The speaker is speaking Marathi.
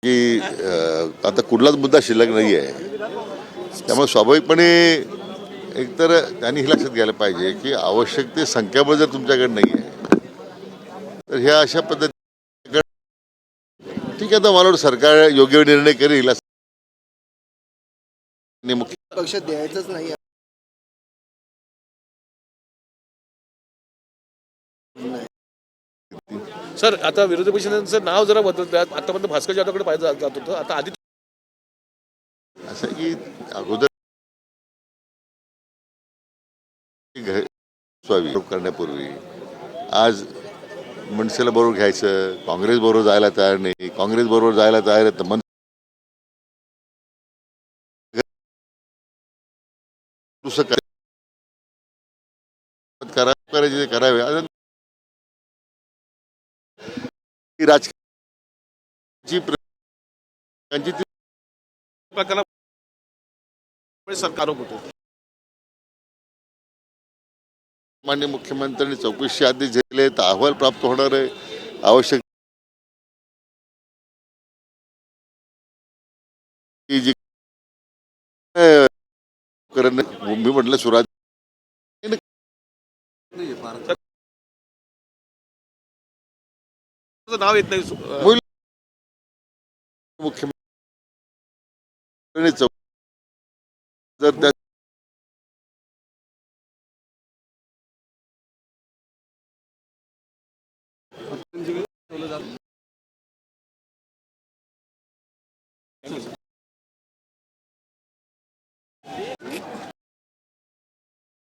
की आता कुठलाच मुद्दा शिल्लक नाही आहे. त्यामुळे स्वाभाविकपणे एकतर त्यांनी हे लक्षात घ्यायला पाहिजे की आवश्यक ते संख्याबळ जर तुमच्याकडे नाही आहे तर ह्या अशा पद्धती ठीक आहे. तर मला वाटतं सरकार योग्य निर्णय करेल असं मुख्य पक्ष द्यायचंच नाही. सर आता विरोधी पक्षांचं नाव जरा बदलत आतापर्यंत भास्कर जाधवकडे पाहिजे जात होतं, आता आदित्य असं आहे की अगोदर करण्यापूर्वी आज मनसेला बरोबर घ्यायचं, काँग्रेस बरोबर जायला तयार नाही, काँग्रेस बरोबर जायला तयार आहे तर मन करायचे ते करावे. राजकीय प्रकारामुळे सरकार होतो. माननीय मुख्यमंत्र्यांनी चौकशी आदेश दिले तर अहवाल प्राप्त होणार आहे. आवश्यक ती जी मी म्हटलं सुरुवात नाव येत नाही. होईल. मुख्यमंत्री जर त्या